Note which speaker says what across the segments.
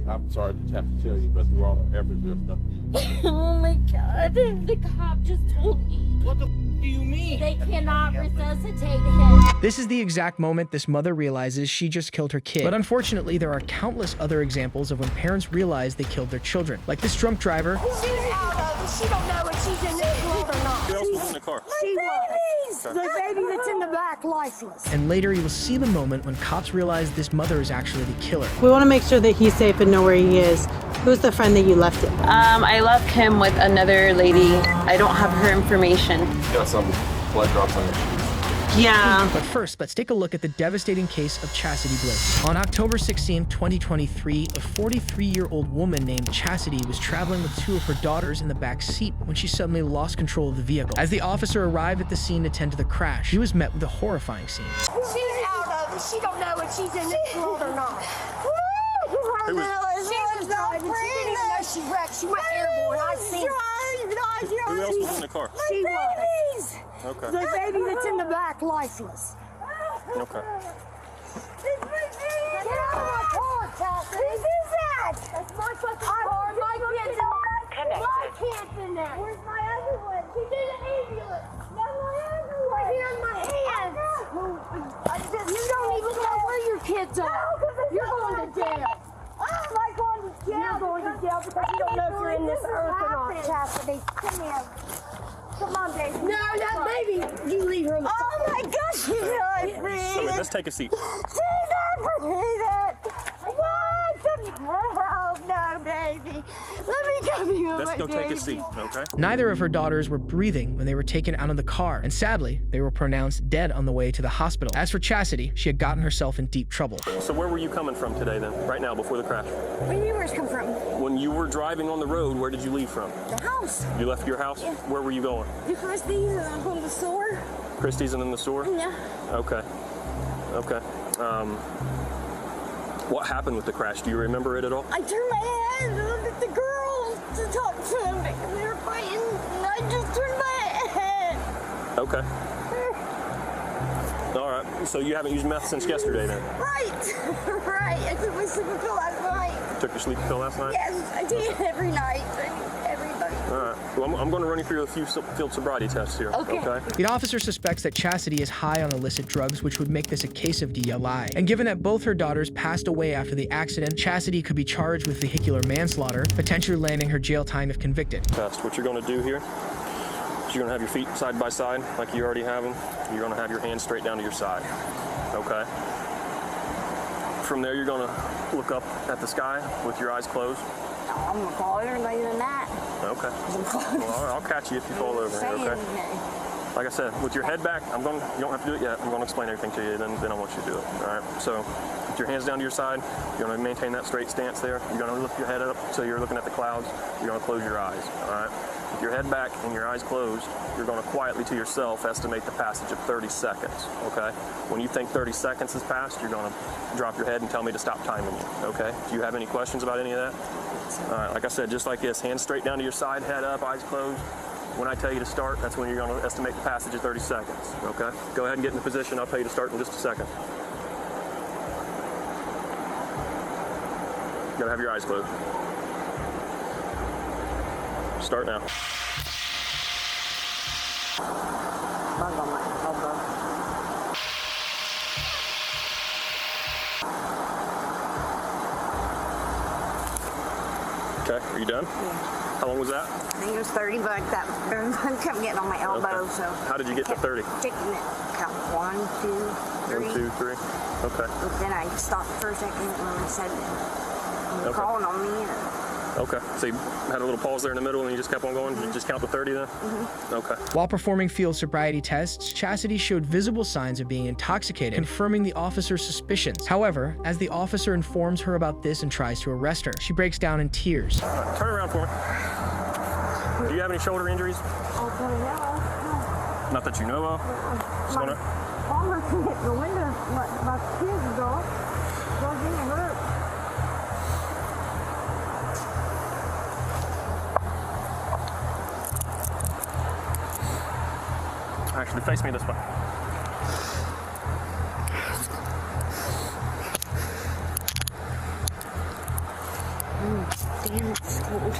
Speaker 1: I'm sorry to have to tell you, but we're all everywhere stuff.
Speaker 2: Oh my God, the cop just told me.
Speaker 1: What the do you mean?
Speaker 2: They cannot resuscitate him.
Speaker 3: This is the exact moment this mother realizes she just killed her kid. But unfortunately, there are countless other examples of when parents realize they killed their children. Like this drunk driver.
Speaker 2: She's out of it. She don't know if she's in this world or not.
Speaker 1: Who else was in the car?
Speaker 2: She was. The baby that's in the back, lifeless.
Speaker 3: And later, you will see the moment when cops realize this mother is actually the killer.
Speaker 4: We want to make sure that he's safe and know where he is. Who's the friend that you left him?
Speaker 5: I left him with another lady. I don't have her information.
Speaker 1: Got some blood drops on your shoes.
Speaker 5: Yeah.
Speaker 3: But first, let's take a look at the devastating case of Chasity Bliss. On October 16, 2023, a 43-year-old woman named Chasity was traveling with two of her daughters in the back seat when she suddenly lost control of the vehicle. As the officer arrived at the scene to tend to the crash, he was met with a horrifying scene.
Speaker 2: She's out of it. She don't know if she's in this world or not. She was driving. She didn't even know she wrecked. She went airborne. I seen her.
Speaker 1: Who else was in the car?
Speaker 2: She was.
Speaker 1: Okay.
Speaker 2: The baby that's in the back, lifeless.
Speaker 1: Okay.
Speaker 2: Get out of my car, Chelsea. Who is that? That's my fucking car. My kid's in there. My kid's in there. Where's my other one? She's in the ambulance. No, my other one. Right here in my hands. You don't even know where your kids are. You're going to jail. Am I going to jail? You're going to jail because you don't know if you're in this earth or not, Chastity. Come here. Come on, baby. No, that baby. You leave her alone. Oh my gosh, she's not breathing.
Speaker 1: Let's take a seat.
Speaker 2: She's not breathing. What the hell? No, baby. Let me come here.
Speaker 1: Let's go take a seat, okay?
Speaker 3: Neither of her daughters were breathing when they were taken out of the car, and sadly, they were pronounced dead on the way to the hospital. As for Chasity, she had gotten herself in deep trouble.
Speaker 1: So where were you coming from today then? Right now, before the crash?
Speaker 2: Where do yours come from?
Speaker 1: When you were driving on the road, where did you leave from?
Speaker 2: The house.
Speaker 1: You left your house?
Speaker 2: Yeah.
Speaker 1: Where were you going?
Speaker 2: The Christie's and I'm going to the store.
Speaker 1: Christie's and in the store?
Speaker 2: Yeah.
Speaker 1: Okay. Okay. What happened with the crash? Do you remember it at all?
Speaker 2: I turned my head and looked at the girls to talk to them because they were fighting, and I just turned my head.
Speaker 1: Okay. All right. So you haven't used meth since yesterday then?
Speaker 2: Right. Right. I took my sleeping pill last night.
Speaker 1: Took your sleeping pill last night?
Speaker 2: Yes, I take it every night. Everybody.
Speaker 1: All right. Well, I'm going to run you through a few field sobriety tests here.
Speaker 2: Okay.
Speaker 3: The officer suspects that Chasity is high on illicit drugs, which would make this a case of DUI. And given that both her daughters passed away after the accident, Chasity could be charged with vehicular manslaughter, potentially landing her jail time if convicted.
Speaker 1: Test. What you're going to do here is you're going to have your feet side by side like you already have them. You're going to have your hands straight down to your side. Okay. From there, you're going to look up at the sky with your eyes closed.
Speaker 2: I'm going to fall over later than that.
Speaker 1: Okay. Well, I'll catch you if you fall over here, okay? Like I said, with your head back, you don't have to do it yet. I'm going to explain everything to you, then I want you to do it, all right? So, with your hands down to your side, you're going to maintain that straight stance there. You're going to lift your head up so you're looking at the clouds. You're going to close your eyes, all right? With your head back and your eyes closed, you're going to quietly to yourself estimate the passage of 30 seconds, okay? When you think 30 seconds has passed, you're going to drop your head and tell me to stop timing you, okay? Do you have any questions about any of that? All right, like I said, just like this, hands straight down to your side, head up, eyes closed. When I tell you to start, that's when you're going to estimate the passage of 30 seconds, okay? Go ahead and get in the position. I'll tell you to start in just a second. You gotta have your eyes closed. Start now. Okay, are you done?
Speaker 2: Yeah.
Speaker 1: How long was that?
Speaker 2: I think it was 30, but that kept getting on my elbow, so.
Speaker 1: How did you get to 30?
Speaker 2: Taking it. Count 1, 2, 3.
Speaker 1: 1, 2, 3. Okay.
Speaker 2: But then I stopped for a second when I said you were calling on me.
Speaker 1: Okay. So you had a little pause there in the middle and you just kept on going? You just count to 30 then? Okay.
Speaker 3: While performing field sobriety tests, Chasity showed visible signs of being intoxicated, confirming the officer's suspicions. However, as the officer informs her about this and tries to arrest her, she breaks down in tears.
Speaker 1: Right, turn around for me. Do you have any shoulder injuries? Not that you know of? Just gonna...
Speaker 2: I'm looking at the window, my kids go. Don't get me hurt.
Speaker 1: Actually, face me this way.
Speaker 2: Damn, it's cold.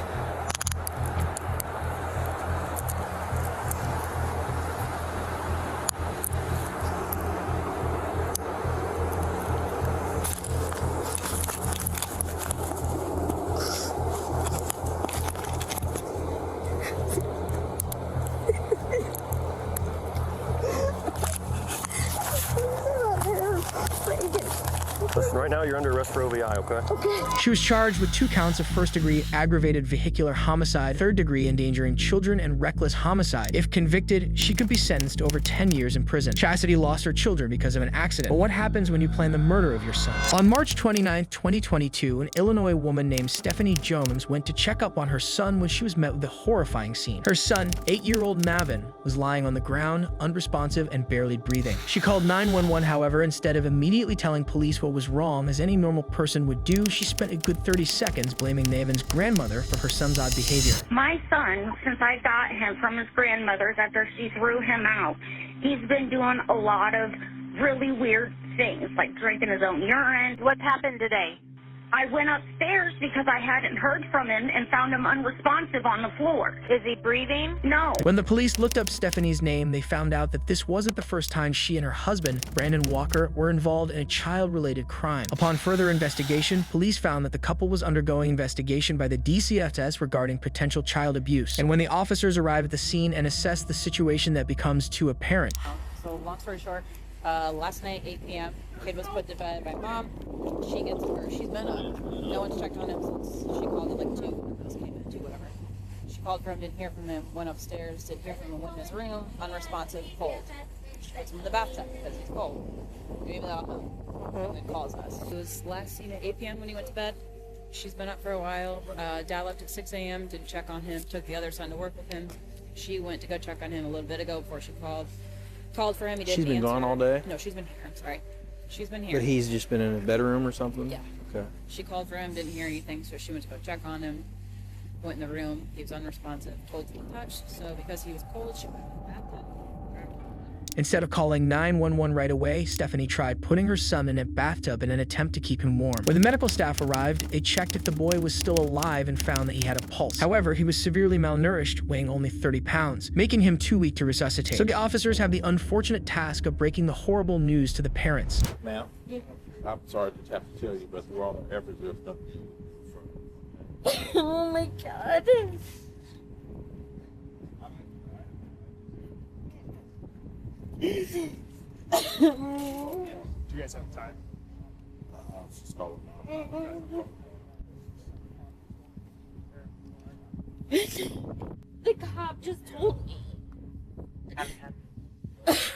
Speaker 1: Listen, right now you're under arrest for OVI, okay?
Speaker 3: She was charged with 2 counts of first-degree aggravated vehicular homicide, third-degree endangering children, and reckless homicide. If convicted, she could be sentenced to over 10 years in prison. Chasity lost her children because of an accident. But what happens when you plan the murder of your son? On March 29, 2022, an Illinois woman named Stephanie Jones went to check up on her son when she was met with a horrifying scene. Her son, 8-year-old Navin, was lying on the ground, unresponsive and barely breathing. She called 911, however, instead of immediately telling police what was wrong, as any normal person would do. She spent a good 30 seconds blaming Navin's grandmother for her son's odd behavior.
Speaker 6: My son, since I got him from his grandmother's after she threw him out, he's been doing a lot of really weird things, like drinking his own urine.
Speaker 7: What happened today?
Speaker 6: I went upstairs because I hadn't heard from him and found him unresponsive on the floor.
Speaker 7: Is he breathing?
Speaker 6: No.
Speaker 3: When the police looked up Stephanie's name, they found out that this wasn't the first time she and her husband, Brandon Walker, were involved in a child-related crime. Upon further investigation, police found that the couple was undergoing investigation by the DCFS regarding potential child abuse. And when the officers arrived at the scene and assessed the situation, that becomes too apparent.
Speaker 8: So long story short, last night, 8 p.m., kid was put to bed by mom. She's been up. No one's checked on him since she called at like 2. This came at 2, whatever. She called for him, didn't hear from him, went upstairs, didn't hear from him, went in his room, unresponsive, cold. She puts him in the bathtub because he's cold. Maybe that'll help. And then calls us. It was last seen at 8 p.m. when he went to bed. She's been up for a while. Dad left at 6 a.m., didn't check on him, took the other son to work with him. She went to go check on him a little bit ago before she called. Called for him, he didn't answer.
Speaker 9: She's been gone all day?
Speaker 8: No, she's been here, I'm sorry. She's been here.
Speaker 9: But he's just been in a bedroom or something?
Speaker 8: Yeah.
Speaker 9: Okay.
Speaker 8: She called for him, didn't hear anything, so she went to go check on him. Went in the room, he was unresponsive, told to be touched, so because he was cold, she went in the bathtub.
Speaker 3: Instead of calling 911 right away, Stephanie tried putting her son in a bathtub in an attempt to keep him warm. When the medical staff arrived, they checked if the boy was still alive and found that he had a pulse. However, he was severely malnourished, weighing only 30 pounds, making him too weak to resuscitate. So the officers have the unfortunate task of breaking the horrible news to the parents.
Speaker 10: Ma'am, I'm sorry to have to tell you, but through all the efforts we have done.
Speaker 2: Oh my God.
Speaker 10: Do you guys have time? Just call them.
Speaker 2: The cop just told me.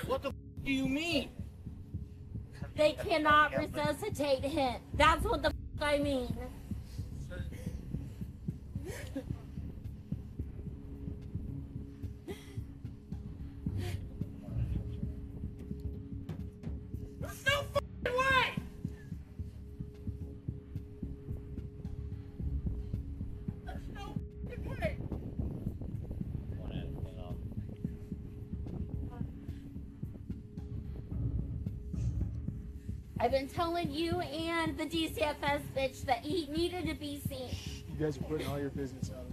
Speaker 9: What the do you mean?
Speaker 2: They cannot resuscitate him. That's what the I mean.
Speaker 9: There's no fucking way! There's no fucking way!
Speaker 2: I've been telling you and the DCFS bitch that he needed to be seen.
Speaker 10: You guys are putting all your business out.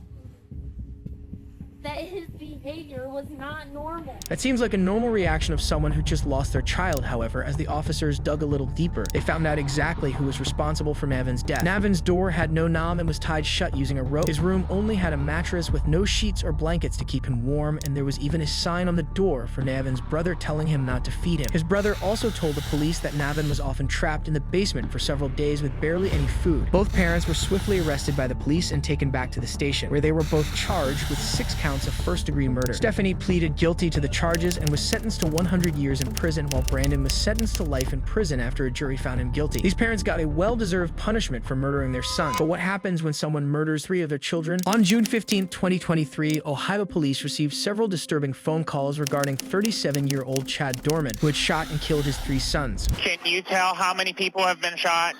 Speaker 2: That his behavior was not normal.
Speaker 3: That seems like a normal reaction of someone who just lost their child. However, as the officers dug a little deeper, they found out exactly who was responsible for Navin's death. Navin's door had no knob and was tied shut using a rope. His room only had a mattress with no sheets or blankets to keep him warm, and there was even a sign on the door for Navin's brother telling him not to feed him. His brother also told the police that Navin was often trapped in the basement for several days with barely any food. Both parents were swiftly arrested by the police and taken back to the station, where they were both charged with 6 counts of first-degree murder. Stephanie pleaded guilty to the charges and was sentenced to 100 years in prison, while Brandon was sentenced to life in prison after a jury found him guilty. These parents got a well-deserved punishment for murdering their son. But what happens when someone murders 3 of their children? On June 15, 2023, Ohio police received several disturbing phone calls regarding 37-year-old Chad Doerman, who had shot and killed his 3 sons.
Speaker 11: Can you tell how many people have been shot?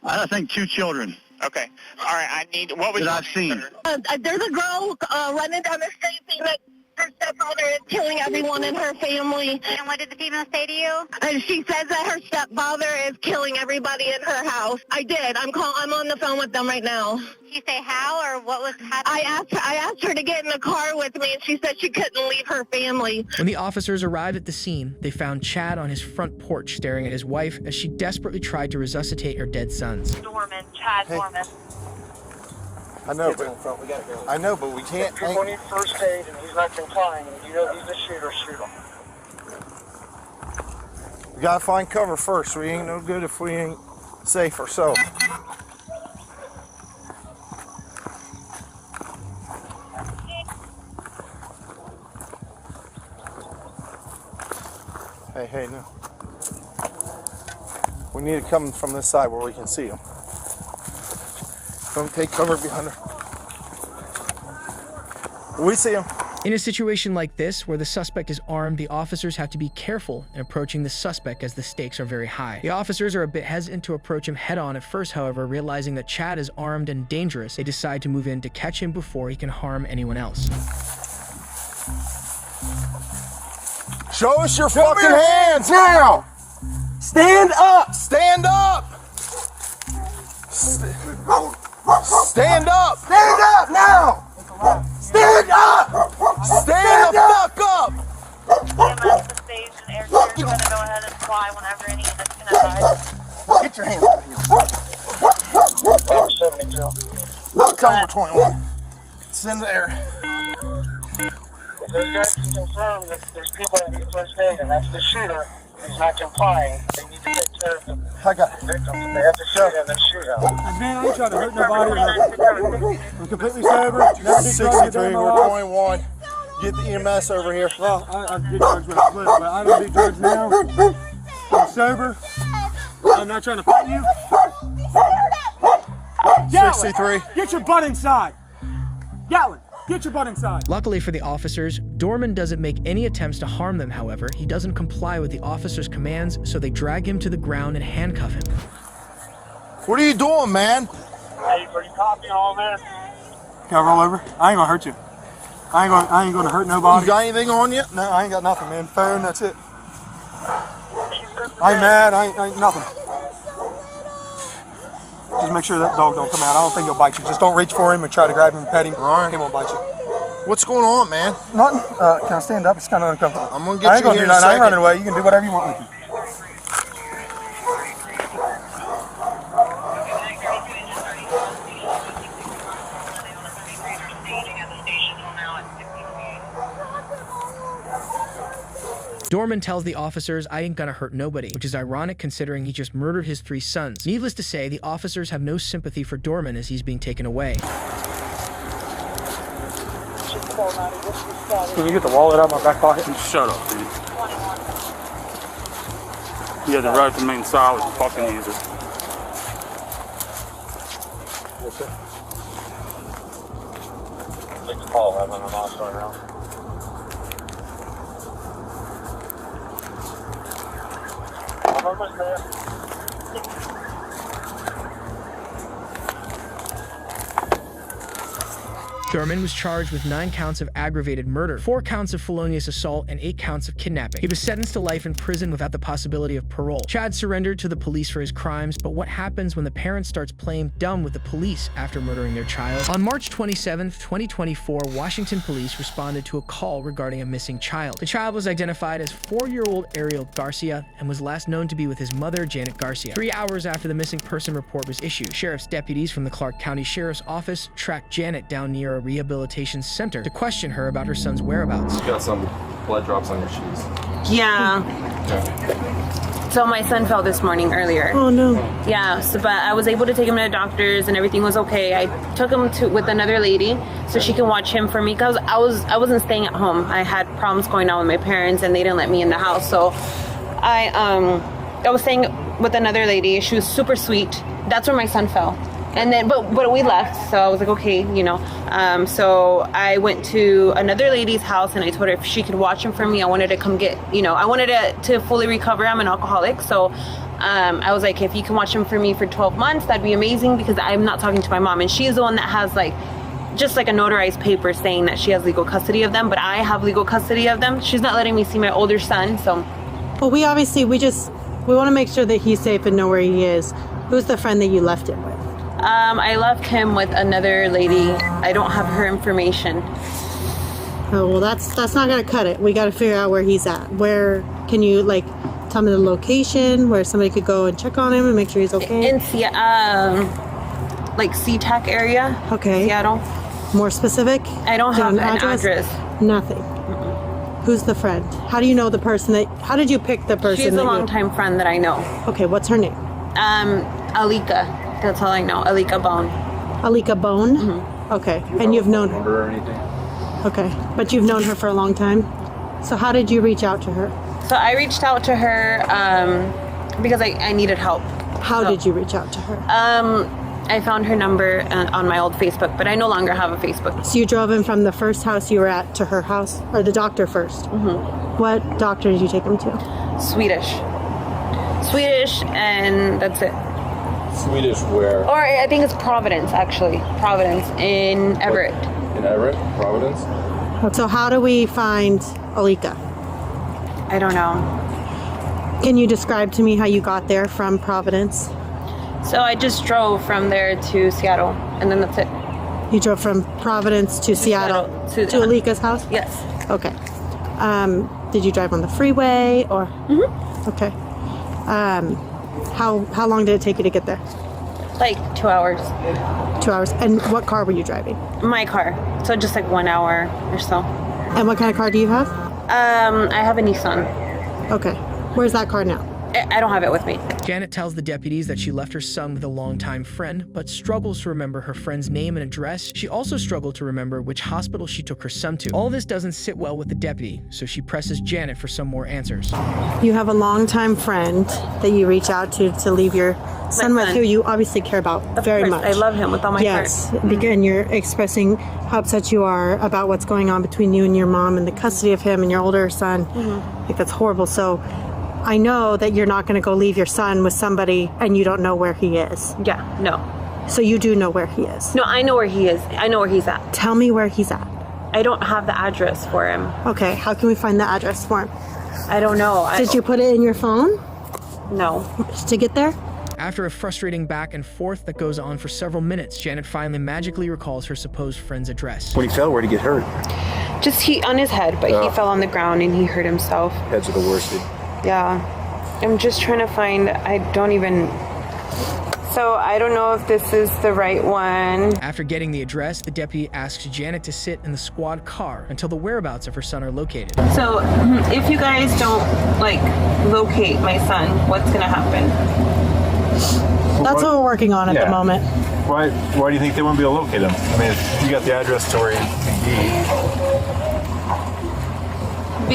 Speaker 12: I think 2 children.
Speaker 11: Okay. All right. I need. What was
Speaker 12: that
Speaker 11: your
Speaker 12: I've seen?
Speaker 11: name, sir?
Speaker 7: There's a girl running down the street saying that her
Speaker 2: her stepfather is killing everyone in her family.
Speaker 6: And what did the female say to you?
Speaker 2: And she says that her stepfather is killing everybody in her house. I did. I'm on the phone with them right now.
Speaker 6: Did she say how or what was happening?
Speaker 2: I asked her to get in the car with me, and she said she couldn't leave her family.
Speaker 3: When the officers arrived at the scene, they found Chad on his front porch staring at his wife as she desperately tried to resuscitate her dead sons.
Speaker 7: Doerman, Chad Doerman.
Speaker 13: I know, but we can't.
Speaker 14: If people need first aid and he's not complying, and you know he's a shooter, shoot him.
Speaker 13: We gotta find cover first. We ain't no good if we ain't safe ourselves. Hey, no. We need to come from this side where we can see them. Don't take cover behind her. We see him.
Speaker 3: In a situation like this, where the suspect is armed, the officers have to be careful in approaching the suspect as the stakes are very high. The officers are a bit hesitant to approach him head-on at first, however, realizing that Chad is armed and dangerous, they decide to move in to catch him before he can harm anyone else.
Speaker 13: Show us your fucking hands now! Stand up! Stand up! Stand up! Stand up now! Stand up! Stand the fuck up!
Speaker 7: EMS, the stage, and air crew are going to go ahead and fly whenever any units can advise.
Speaker 13: Get your hands out of here. 72. Tell 21. It's in the air.
Speaker 14: If those guys can confirm that there's people that need first aid and that's the shooter, he's not complying, they need to take care of the victims. They have to shoot him and shoot him.
Speaker 15: Man, I ain't trying to hurt nobody. I'm completely sober. Never did
Speaker 13: 63, we're 21. Get the EMS over here.
Speaker 15: Well, I did drugs when I was little, but I don't do drugs now. I'm sober. I'm not trying to fight you.
Speaker 13: 63.
Speaker 15: Get your butt inside. Gatlin, get your butt inside.
Speaker 3: Luckily for the officers, Doerman doesn't make any attempts to harm them, however. He doesn't comply with the officers' commands, so they drag him to the ground and handcuff him.
Speaker 13: What are you doing, man?
Speaker 14: Hey, are you copying all this?
Speaker 15: Can I roll over? I ain't gonna hurt you. I ain't gonna hurt nobody.
Speaker 13: You got anything on you?
Speaker 15: No, I ain't got nothing, man. Phone, that's it. I ain't mad, I ain't nothing. Just make sure that dog don't come out. I don't think he'll bite you. Just don't reach for him and try to grab him and pet him.
Speaker 13: All right.
Speaker 15: He won't bite you.
Speaker 13: What's going on, man?
Speaker 15: Nothing. Can I stand up? It's kind of uncomfortable.
Speaker 13: I'm gonna get you here in a second.
Speaker 15: I ain't running away. You can do whatever you want with me.
Speaker 3: Doerman tells the officers, "I ain't gonna hurt nobody," which is ironic considering he just murdered his 3 sons. Needless to say, the officers have no sympathy for Doerman as he's being taken away.
Speaker 15: Can you get the wallet out of my back pocket?
Speaker 16: Shut up, dude. You had to ride the main side with the fucking user.
Speaker 15: Yes, sir.
Speaker 14: Let's call him on the mouse right now. I'm almost there.
Speaker 3: Doerman was charged with 9 counts of aggravated murder, 4 counts of felonious assault, and 8 counts of kidnapping. He was sentenced to life in prison without the possibility of parole. Chad surrendered to the police for his crimes, but what happens when the parent starts playing dumb with the police after murdering their child? On March 27, 2024, Washington police responded to a call regarding a missing child. The child was identified as 4-year-old Ariel Garcia and was last known to be with his mother, Janet Garcia. 3 hours after the missing person report was issued, sheriff's deputies from the Clark County Sheriff's Office tracked Janet down near a rehabilitation center to question her about her son's whereabouts.
Speaker 17: You got some blood drops on your shoes.
Speaker 5: Yeah. So my son fell this morning earlier.
Speaker 4: Oh no.
Speaker 5: Yeah, so, but I was able to take him to the doctors and everything was okay. I took him with another lady so she can watch him for me because I wasn't staying at home. I had problems going on with my parents and they didn't let me in the house. So I was staying with another lady. She was super sweet. That's where my son fell. And then, but we left, so I was like, okay, you know. So I went to another lady's house and I told her if she could watch him for me. I wanted to come get, you know, I wanted to fully recover. I'm an alcoholic, so I was like, if you can watch him for me for 12 months, that'd be amazing because I'm not talking to my mom, and she's the one that has like just like a notarized paper saying that she has legal custody of them, but I have legal custody of them. She's not letting me see my older son, so.
Speaker 4: Well, we want to make sure that he's safe and know where he is. Who's the friend that you left him with?
Speaker 5: I left him with another lady. I don't have her information.
Speaker 4: Oh, well, that's not gonna cut it. We got to figure out where he's at. Where can you like tell me the location where somebody could go and check on him and make sure he's okay?
Speaker 5: In like SeaTac area.
Speaker 4: Okay.
Speaker 5: Seattle.
Speaker 4: More specific?
Speaker 5: I don't have an address.
Speaker 4: Nothing. Who's the friend? How do you know the person how did you pick the person?
Speaker 5: She's a longtime friend that I know.
Speaker 4: Okay, what's her name?
Speaker 5: Alika. That's all I know. Alika Bone.
Speaker 4: Alika Bone? Mm-hmm. Okay. And you've known
Speaker 10: her or anything?
Speaker 4: Okay. But you've known her for a long time? So how did you reach out to her?
Speaker 5: So I reached out to her because I needed help.
Speaker 4: How did you reach out to her?
Speaker 5: I found her number on my old Facebook, but I no longer have a Facebook.
Speaker 4: So you drove him from the first house you were at to her house? Or the doctor first?
Speaker 5: Mm-hmm.
Speaker 4: What doctor did you take him to?
Speaker 5: Swedish, and that's it.
Speaker 10: Swedish where?
Speaker 5: Or I think it's Providence, actually. Providence in Everett.
Speaker 10: In Everett? Providence?
Speaker 4: So how do we find Alika?
Speaker 5: I don't know.
Speaker 4: Can you describe to me how you got there from Providence?
Speaker 5: So I just drove from there to Seattle, and then that's it.
Speaker 4: You drove from Providence to Seattle to Alika's house?
Speaker 5: Yes.
Speaker 4: Okay. Did you drive on the freeway or?
Speaker 5: Mm-hmm.
Speaker 4: Okay. How long did it take you to get there?
Speaker 5: Like 2 hours.
Speaker 4: 2 hours. And what car were you driving?
Speaker 5: My car. So just like 1 hour or so.
Speaker 4: And what kind of car do you have?
Speaker 5: I have a Nissan.
Speaker 4: Okay. Where's that car now?
Speaker 5: I don't have it with me.
Speaker 3: Janet tells the deputies that she left her son with a longtime friend, but struggles to remember her friend's name and address. She also struggled to remember which hospital she took her son to. All this doesn't sit well with the deputy, so she presses Janet for some more answers.
Speaker 4: You have a longtime friend that you reach out to leave your son with, who you obviously care about very much.
Speaker 5: I love him with all my heart.
Speaker 4: Yes, and you're expressing how upset you are about what's going on between you and your mom and the custody of him and your older son. I think that's horrible. So I know that you're not going to go leave your son with somebody and you don't know where he is.
Speaker 5: Yeah, no.
Speaker 4: So you do know where he is?
Speaker 5: No, I know where he is. I know where he's at.
Speaker 4: Tell me where he's at.
Speaker 5: I don't have the address for him.
Speaker 4: Okay, how can we find the address for him?
Speaker 5: I don't know.
Speaker 4: Did you put it in your phone?
Speaker 5: No.
Speaker 4: To get there?
Speaker 3: After a frustrating back and forth that goes on for several minutes, Janet finally magically recalls her supposed friend's address.
Speaker 12: When he fell, where'd he get hurt?
Speaker 5: Just on his head, but he fell on the ground and he hurt himself.
Speaker 12: Heads are the worst.
Speaker 5: Yeah. I'm just trying to find, so I don't know if this is the right one.
Speaker 3: After getting the address, the deputy asks Janet to sit in the squad car until the whereabouts of her son are located.
Speaker 5: So if you guys don't locate my son, what's gonna happen?
Speaker 4: That's what we're working on at the moment.
Speaker 10: Why do you think they won't be able to locate him? I mean, if you got the address to where he can be.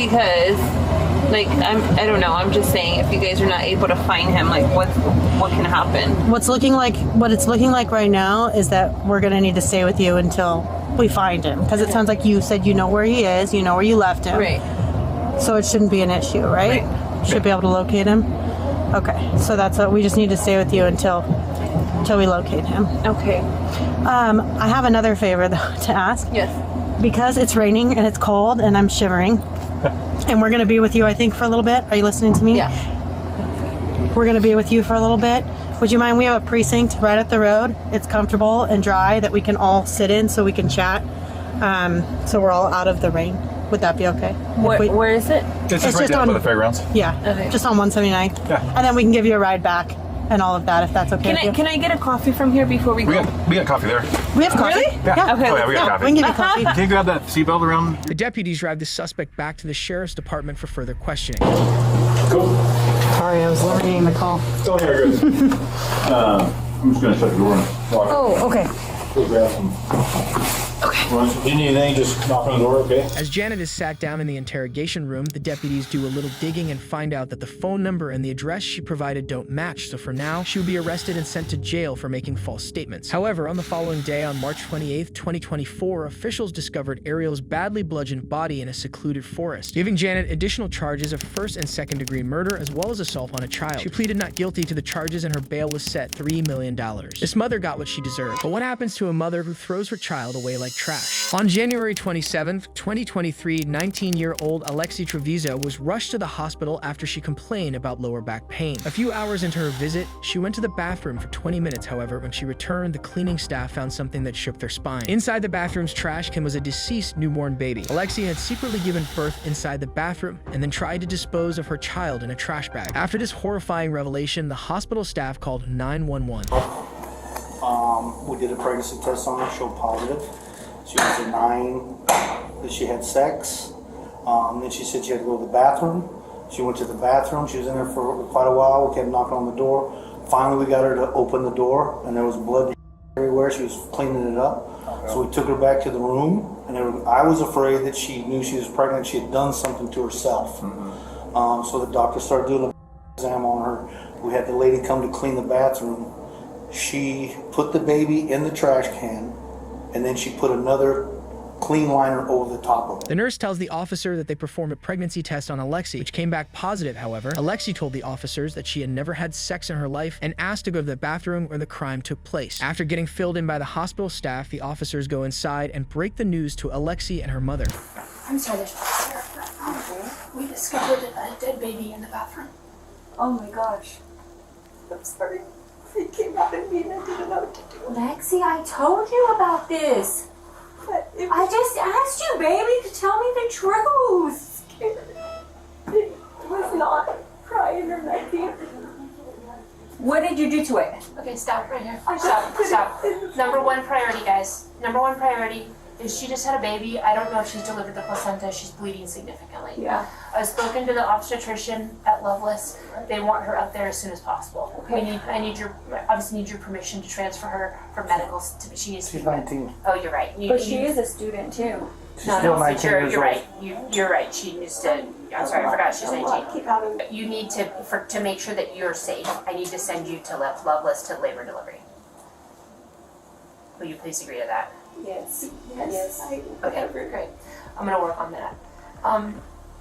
Speaker 5: Because I don't know, I'm just saying if you guys are not able to find him, what can happen?
Speaker 4: What it's looking like right now is that we're gonna need to stay with you until we find him, because it sounds like you said you know where he is, you know where you left him.
Speaker 5: Right.
Speaker 4: So it shouldn't be an issue, right? Should be able to locate him. Okay, so that's what we just need to stay with you until we locate him.
Speaker 5: Okay.
Speaker 4: I have another favor though to ask.
Speaker 5: Yes.
Speaker 4: Because it's raining and it's cold and I'm shivering. And we're going to be with you, I think, for a little bit. Are you listening to me?
Speaker 5: Yeah.
Speaker 4: We're going to be with you for a little bit. Would you mind? We have a precinct right up the road. It's comfortable and dry that we can all sit in so we can chat. So we're all out of the rain. Would that be okay?
Speaker 5: Where is it?
Speaker 10: It's just right down by the fairgrounds.
Speaker 4: Yeah. Okay. Just on 179.
Speaker 10: Yeah.
Speaker 4: And then we can give you a ride back and all of that if that's okay.
Speaker 5: Can I get a coffee from here before we go?
Speaker 10: We got coffee there.
Speaker 4: We have coffee?
Speaker 5: Really?
Speaker 4: Yeah.
Speaker 5: Okay.
Speaker 10: Oh, yeah, we got coffee.
Speaker 4: We can give you coffee.
Speaker 10: Can you grab that seatbelt around?
Speaker 3: The deputies drive the suspect back to the sheriff's department for further questioning.
Speaker 10: Cool.
Speaker 4: Sorry, I was limiting the call.
Speaker 10: Still here, good. I'm just going to shut the door and walk.
Speaker 4: Oh, okay.
Speaker 10: Go grab some.
Speaker 5: Okay.
Speaker 12: Well, if you need anything, just knock on the door, okay?
Speaker 3: As Janet is sat down in the interrogation room, the deputies do a little digging and find out that the phone number and the address she provided don't match, so for now, she will be arrested and sent to jail for making false statements. However, on the following day, on March 28th, 2024, officials discovered Ariel's badly bludgeoned body in a secluded forest, giving Janet additional charges of first and second degree murder as well as assault on a child. She pleaded not guilty to the charges and her bail was set $3 million. This mother got what she deserved. But what happens to a mother who throws her child away like trash? On January 27th, 2023, 19-year-old Alexie Trevizo was rushed to the hospital after she complained about lower back pain. A few hours into her visit, she went to the bathroom for 20 minutes, however. When she returned, the cleaning staff found something that shook their spine. Inside the bathroom's trash can was a deceased newborn baby. Alexie had secretly given birth inside the bathroom and then tried to dispose of her child in a trash bag. After this horrifying revelation, the hospital staff called 911.
Speaker 18: We did a pregnancy test on her, showed positive. She was a 9, that she had sex. Then she said she had to go to the bathroom. She went to the bathroom. She was in there for quite a while. We kept knocking on the door. Finally, we got her to open the door, and there was blood everywhere. She was cleaning it up. Okay. So we took her back to the room, and I was afraid that she knew she was pregnant. She had done something to herself. Mm-hmm. So the doctor started doing an exam on her. We had the lady come to clean the bathroom. She put the baby in the trash can, and then she put another clean liner over the top of it.
Speaker 3: The nurse tells the officer that they performed a pregnancy test on Alexie, which came back positive, however. Alexie told the officers that she had never had sex in her life and asked to go to the bathroom where the crime took place. After getting filled in by the hospital staff, the officers go inside and break the news to Alexie and her mother.
Speaker 19: I'm sorry, there's we discovered a dead baby in the bathroom. Oh my gosh. I'm sorry. It came out of me and I didn't know what to do.
Speaker 2: Lexi, I told you about this. I just asked you, baby, to tell me the truth.
Speaker 19: It was not crying or nothing.
Speaker 2: What did you do to it?
Speaker 19: Okay, stop right here. Stop. Number one priority, guys. Number one priority is she just had a baby. I don't know if she's delivered the placenta. She's bleeding significantly.
Speaker 2: Yeah.
Speaker 19: I've spoken to the obstetrician at Loveless. They want her up there as soon as possible.
Speaker 2: Okay.
Speaker 19: I need your permission to transfer her for medicals. She's
Speaker 18: 19.
Speaker 19: Oh, you're right.
Speaker 2: But she is a student too.
Speaker 18: She's still 19 years
Speaker 19: you're
Speaker 18: old.
Speaker 19: right. You're right. She needs to. I'm sorry, I forgot she's 19. You need to make sure that you're safe. I need to send you to Loveless to labor and delivery. Will you please agree to that?
Speaker 2: Yes.
Speaker 19: Okay, great. I'm gonna work on that.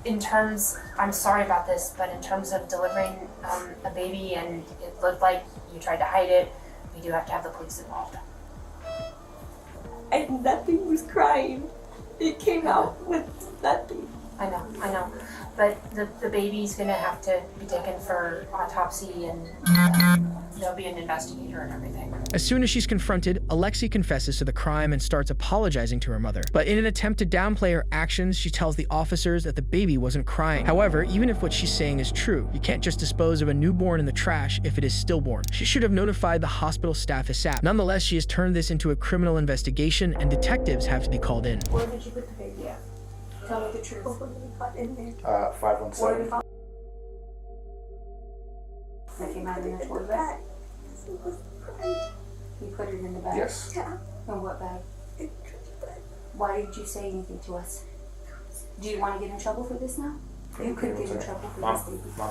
Speaker 19: In terms, I'm sorry about this, but in terms of delivering a baby and it looked like you tried to hide it, we do have to have the police involved.
Speaker 2: And nothing was crying. It came out with nothing.
Speaker 19: I know. But the baby's gonna have to be taken for autopsy and there'll be an investigator and everything.
Speaker 3: As soon as she's confronted, Alexie confesses to the crime and starts apologizing to her mother. But in an attempt to downplay her actions, she tells the officers that the baby wasn't crying. However, even if what she's saying is true, you can't just dispose of a newborn in the trash if it is stillborn. She should have notified the hospital staff ASAP. Nonetheless, she has turned this into a criminal investigation and detectives have to be called in.
Speaker 2: Where did you put the baby at? Tell me the truth. In there.
Speaker 18: 517.
Speaker 2: That came out of the toilet bag? You put it in the bag?
Speaker 18: Yes.
Speaker 2: Yeah. In what bag? Why did you say anything to us? Do you want to get in trouble for this now? You could get in trouble for this, baby.
Speaker 17: Mom,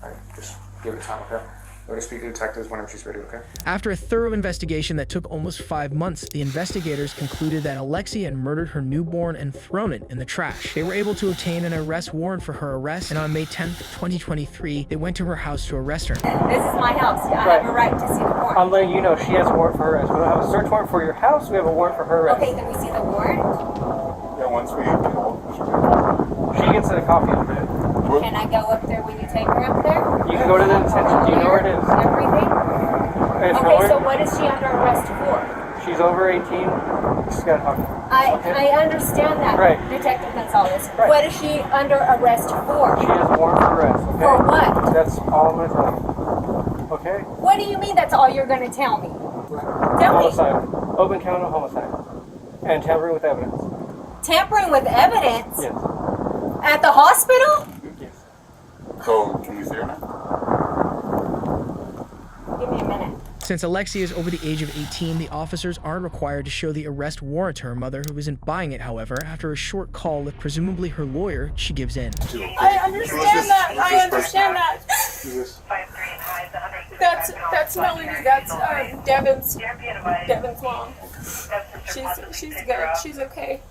Speaker 17: alright, just give it time, okay? We're gonna speak to detectives whenever she's ready, okay?
Speaker 3: After a thorough investigation that took almost 5 months, the investigators concluded that Alexie had murdered her newborn and thrown it in the trash. They were able to obtain an arrest warrant for her arrest, and on May 10th, 2023, they went to her house to arrest her.
Speaker 2: This is my house. I have a right to see the warrant.
Speaker 20: I'm letting you know she has a warrant for her arrest. We don't have a search warrant for your house, we have a warrant for her arrest.
Speaker 2: Okay, can we see the warrant?
Speaker 10: Yeah, once we get all
Speaker 20: She gets a copy of it.
Speaker 2: Can I go up there when you take her up there?
Speaker 20: You can go to the detention. Do you know where it is?
Speaker 2: Everything?
Speaker 20: It's
Speaker 2: Okay, so what is she under arrest for?
Speaker 20: She's over 18. She's got a copy.
Speaker 2: I understand that,
Speaker 20: Right.
Speaker 2: Detective Gonzalez.
Speaker 20: Right.
Speaker 2: What is she under arrest for?
Speaker 20: She has a warrant for arrest. Okay?
Speaker 2: For what?
Speaker 20: That's all I'm going to tell you. Okay?
Speaker 2: What do you mean that's all you're going to tell me? Tell me.
Speaker 20: Homicide. Open count of homicide. And tampering with evidence.
Speaker 2: Tampering with evidence?
Speaker 20: Yes.
Speaker 2: At the hospital?
Speaker 10: So, can we see her now?
Speaker 2: Give me a minute.
Speaker 3: Since Alexie is over the age of 18, the officers aren't required to show the arrest warrant to her mother, who isn't buying it. However, after a short call with presumably her lawyer, she gives in.
Speaker 2: I understand that. I understand that. That's Melanie. That's Devin's mom. She's good. She's okay.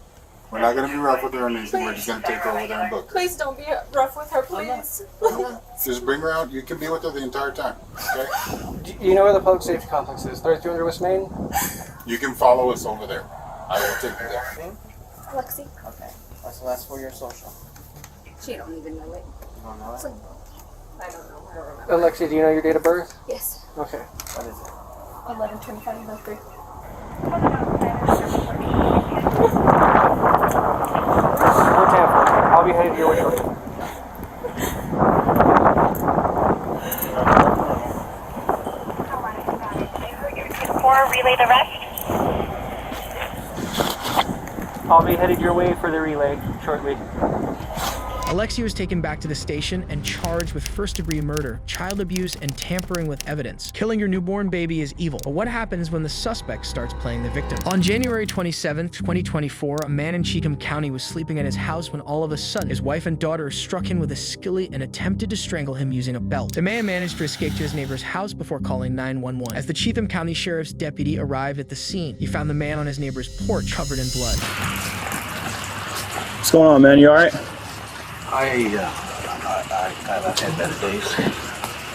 Speaker 10: We're not going to be rough with her or anything. We're just going to take her over there and book her.
Speaker 2: Please don't be rough with her, please.
Speaker 10: Just bring her out. You can be with her the entire time. Okay?
Speaker 20: Do you know where the public safety complex is? 3300 West Main?
Speaker 10: You can follow us over there. I will take you there.
Speaker 2: Alexie.
Speaker 20: Okay. What's the last 4 of your social?
Speaker 2: She don't even know it.
Speaker 20: You don't know it?
Speaker 2: I don't know. I don't remember.
Speaker 20: Alexie, do you know your date of birth?
Speaker 2: Yes.
Speaker 20: Okay. What is it?
Speaker 2: 11/25 birthday.
Speaker 20: We're Tampa. I'll be headed your way shortly.
Speaker 7: Relay the rest.
Speaker 20: I'll be headed your way for the relay shortly.
Speaker 3: Alexie was taken back to the station and charged with first-degree murder, child abuse, and tampering with evidence. Killing your newborn baby is evil, but what happens when the suspect starts playing the victim? On January 27, 2024, a man in Cheatham County was sleeping at his house when all of a sudden, his wife and daughter struck him with a skillet and attempted to strangle him using a belt. The man managed to escape to his neighbor's house before calling 911. As the Cheatham County Sheriff's deputy arrived at the scene, he found the man on his neighbor's porch covered in blood.
Speaker 12: What's going on, man? You all right?
Speaker 21: I've had better days.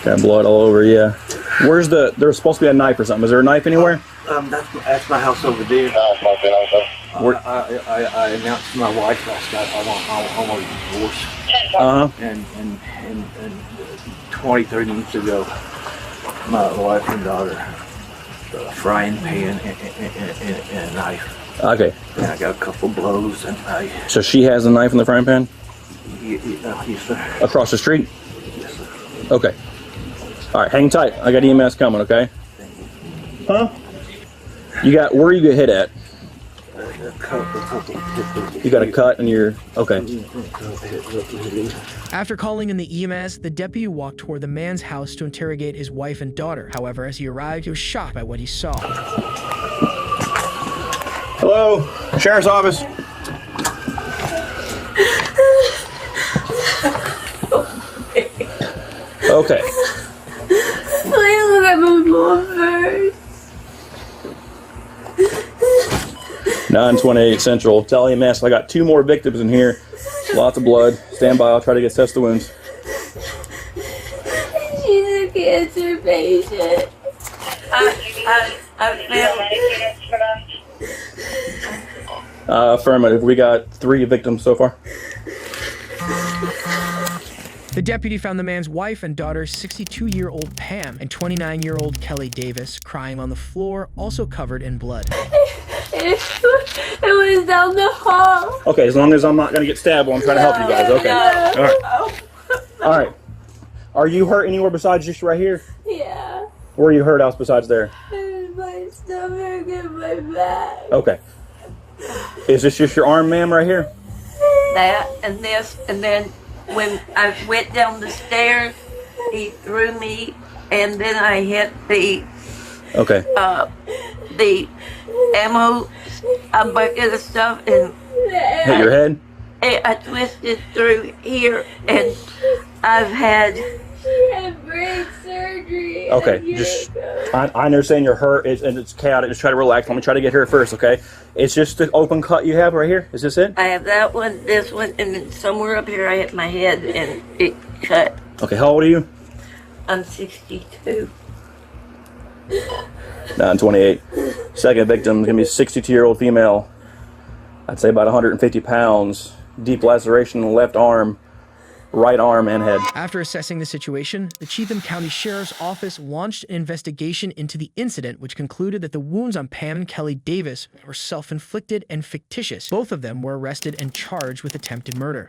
Speaker 12: Got blood all over, yeah. Where's there's supposed to be a knife or something. Is there a knife anywhere?
Speaker 21: That's my house over there. I announced to my wife last night I want a divorce. And 20, 30 minutes ago, my wife and daughter, a frying pan and a knife.
Speaker 12: Okay.
Speaker 21: And I got a couple blows and
Speaker 12: So she has a knife in the frying pan?
Speaker 21: Yes, sir.
Speaker 12: Across the street?
Speaker 21: Yes, sir.
Speaker 12: Okay. All right, hang tight. I got EMS coming, okay? Huh? Where you get hit at? You got a cut and you're, okay.
Speaker 3: After calling in the EMS, the deputy walked toward the man's house to interrogate his wife and daughter. However, as he arrived, he was shocked by what he saw.
Speaker 12: Hello, Sheriff's Office. Okay.
Speaker 2: Please look at my mom first.
Speaker 12: 928 Central. Tell EMS I got 2 more victims in here. Lots of blood. Stand by. I'll try to get test the wounds.
Speaker 2: She's a cancer patient.
Speaker 12: Affirmative. We got 3 victims so far.
Speaker 3: The deputy found the man's wife and daughter, 62-year-old Pam and 29-year-old Kelly Davis, crying on the floor, also covered in blood.
Speaker 2: It was down the hall.
Speaker 12: Okay, as long as I'm not going to get stabbed while I'm trying to help you guys. Okay. All right. All right. Are you hurt anywhere besides just right here?
Speaker 2: Yeah.
Speaker 12: Where are you hurt else besides there?
Speaker 2: In my stomach and my back.
Speaker 12: Okay. Is this just your arm, ma'am, right here?
Speaker 22: That and this, and then when I went down the stairs, he threw me, and then I hit the ammo, a bucket of stuff, and
Speaker 12: hit your head?
Speaker 22: I twisted through here, and I've had.
Speaker 2: She had brain surgery.
Speaker 12: Okay, I understand you're hurt and it's chaotic. Just try to relax. Let me try to get her first, okay? It's just an open cut you have right here. Is this it?
Speaker 22: I have that one, this one, and then somewhere up here I hit my head and it cut.
Speaker 12: Okay, how old are you?
Speaker 22: I'm 62.
Speaker 12: 928. Second victim is going to be a 62-year-old female. I'd say about 150 pounds. Deep laceration in the left arm. Right arm and head.
Speaker 3: After assessing the situation, the Cheatham County Sheriff's Office launched an investigation into the incident, which concluded that the wounds on Pam and Kelly Davis were self-inflicted and fictitious. Both of them were arrested and charged with attempted murder.